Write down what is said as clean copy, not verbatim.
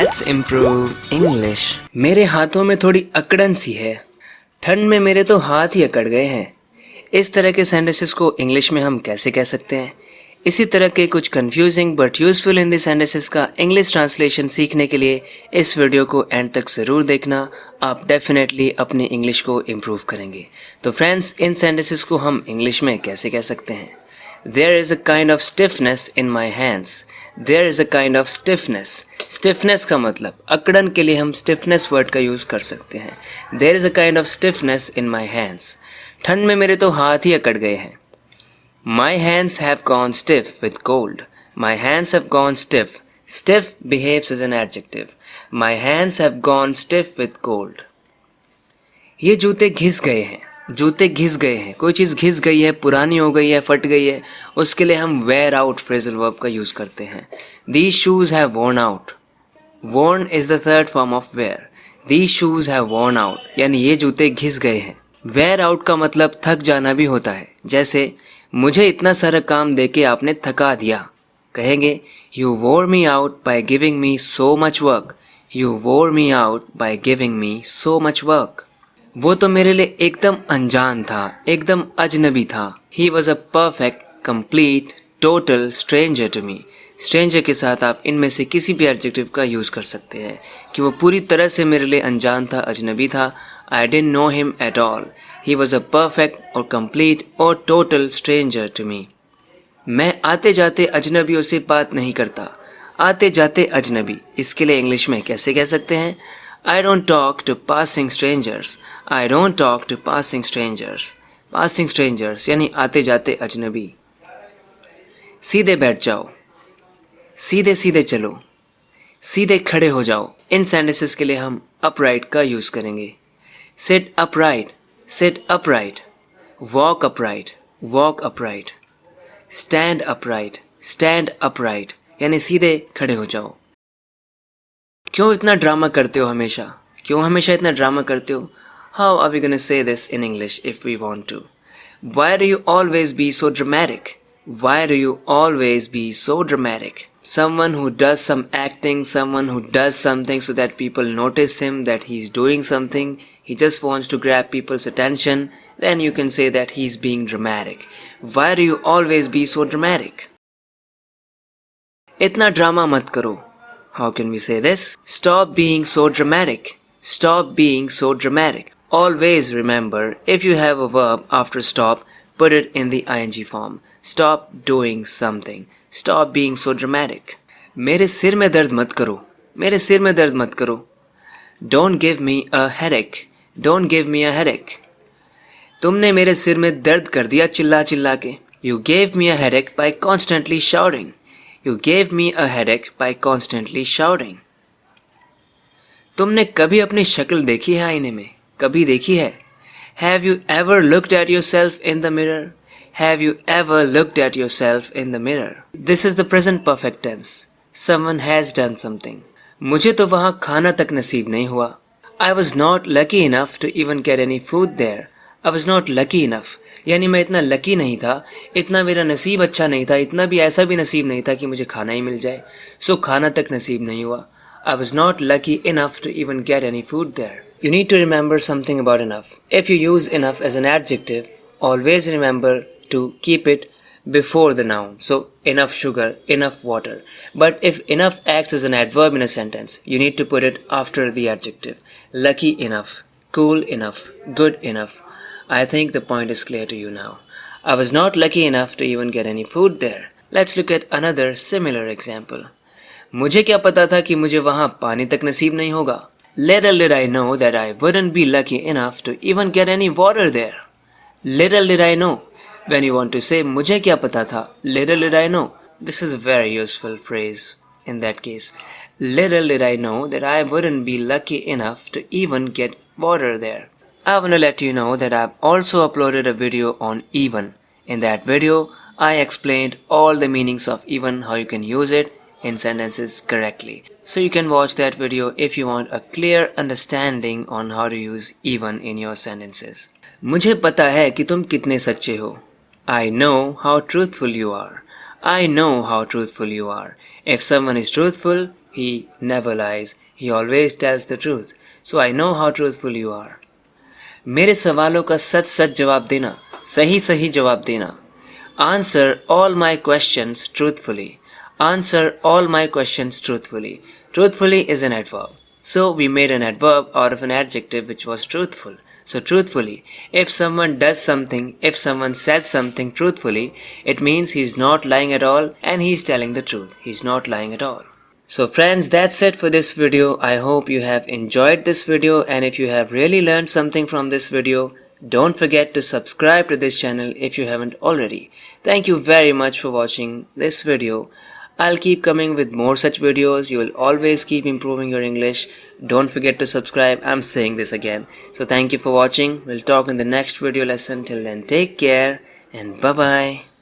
Let's improve English. मेरे हाथों में थोड़ी अकड़न सी है, ठंड में मेरे तो हाथ ही अकड़ गए हैं। इस तरह के सेंटेंसेस को इंग्लिश में हम कैसे कह सकते हैं? इसी तरह के कुछ confusing but useful Hindi sentences का इंग्लिश ट्रांसलेशन सीखने के लिए इस वीडियो को एंड तक ज़रूर देखना। आप डेफिनेटली अपनी इंग्लिश को इम्प्रूव करेंगे। तो फ्रेंड्स, इन सेंटेंसेस को हम इंग्लिश में कैसे कह सकते हैं? There is a kind of stiffness in my hands. There is a kind of stiffness. Stiffness का मतलब अकड़न के लिए हम stiffness वर्ड का यूज़ कर सकते हैं। There is a kind of stiffness in my hands. ठंड में मेरे तो हाथ ही अकड़ गए हैं। My hands have gone stiff with cold. My hands have gone stiff. Stiff behaves as an adjective. My hands have gone stiff with cold. ये जूते घिस गए हैं। जूते घिस गए हैं, कोई चीज़ घिस गई है, पुरानी हो गई है, फट गई है, उसके लिए हम वेयर आउट फ्रेजल वर्ब का यूज़ करते हैं। These shoes have worn out. Worn is the third form of wear. These shoes have worn out, यानी ये जूते घिस गए हैं। wear out का मतलब थक जाना भी होता है। जैसे मुझे इतना सारा काम देके आपने थका दिया, कहेंगे You wore me out by giving me so much work. You wore me out by giving me so much work. वो तो मेरे लिए एकदम अनजान था, एकदम अजनबी था। He was a perfect, complete, total stranger to me. Stranger के साथ आप इनमें से किसी भी एडजेक्टिव का यूज़ कर सकते हैं कि वो पूरी तरह से मेरे लिए अनजान था, अजनबी था। I didn't know him at all. He was a perfect or complete or total stranger to me. मैं आते जाते अजनबियों से बात नहीं करता। आते जाते अजनबी, इसके लिए इंग्लिश में कैसे कह सकते हैं? I don't talk to passing strangers. I don't talk to passing strangers. Passing strangers यानी आते जाते अजनबी। सीधे बैठ जाओ, सीधे सीधे चलो, सीधे खड़े हो जाओ। इन सेंटेंसेस के लिए हम upright का यूज़ करेंगे। Sit upright, sit upright. Walk upright, walk upright. Stand upright, stand upright यानी सीधे खड़े हो जाओ। क्यों इतना ड्रामा करते हो हमेशा? क्यों हमेशा इतना ड्रामा करते हो? How are we going to say this in English if we want to? Why do you always be so dramatic? Why do you always be so dramatic? Someone who does some acting, someone who does something so that people notice him, that he's doing something, he just wants to grab people's attention, then you can say that he's being dramatic. Why do you always be so dramatic? इतना drama मत करो। How can we say this? Stop being so dramatic. Stop being so dramatic. Always remember, if you have a verb after stop, put it in the ing form. Stop doing something. Stop being so dramatic. मेरे सिर में दर्द मत करो। मेरे सिर में दर्द मत करो। Don't give me a headache. Don't give me a headache. तुमने मेरे सिर में दर्द कर दिया चिल्ला चिल्ला के। You gave me a headache by constantly shouting. You gave me a headache by constantly shouting. तुमने कभी अपनी शक्ल देखी है आईने में? कभी देखी है? Have you ever looked at yourself in the mirror? Have you ever looked at yourself in the mirror? This is the present perfect tense. Someone has done something. मुझे तो वहाँ खाना तक नसीब नहीं हुआ। I was not lucky enough to even get any food there. I was not lucky enough. यानी मैं इतना लकी नहीं था, इतना मेरा नसीब अच्छा नहीं था, इतना भी ऐसा भी नसीब नहीं था कि मुझे खाना ही मिल जाए। सो खाना तक नसीब नहीं हुआ। I was not lucky enough to even get any food there. You need to remember something about enough. If you use enough as an adjective, always remember to keep it before the noun. So enough sugar, enough water. But if enough acts as an adverb in a sentence, you need to put it after the adjective. Lucky enough, cool enough, good enough. I think the point is clear to you now. I was not lucky enough to even get any food there. Let's look at another similar example. मुझे क्या पता था कि मुझे वहाँ पानी तक नसीब नहीं होगा? Little did I know that I wouldn't be lucky enough to even get any water there. Little did I know. When you want to say मुझे क्या पता था, little did I know. This is a very useful phrase in that case. Little did I know that I wouldn't be lucky enough to even get water there. I want to let you know that I've also uploaded a video on even. In that video, I explained all the meanings of even, how you can use it in sentences correctly. So you can watch that video if you want a clear understanding on how to use even in your sentences. मुझे पता है कि तुम कितने सच्चे हो. I know how truthful you are. I know how truthful you are. If someone is truthful, He never lies. He always tells the truth. So I know how truthful you are. मेरे सवालों का सच सच जवाब देना, सही सही जवाब देना. Answer all my questions truthfully. Answer all my questions truthfully. Truthfully is an adverb. So we made an adverb out of an adjective which was truthful. So truthfully, if someone does something, if someone says something truthfully, it means he's not lying at all and he's telling the truth. He's not lying at all. So friends, that's it for this video. I hope you have enjoyed this video, and if you have really learned something from this video, don't forget to subscribe to this channel if you haven't already. Thank you very much for watching this video. I'll keep coming with more such videos. You will always keep improving your English. Don't forget to subscribe. I'm saying this again. So thank you for watching. We'll talk in the next video lesson. Till then, take care and bye-bye.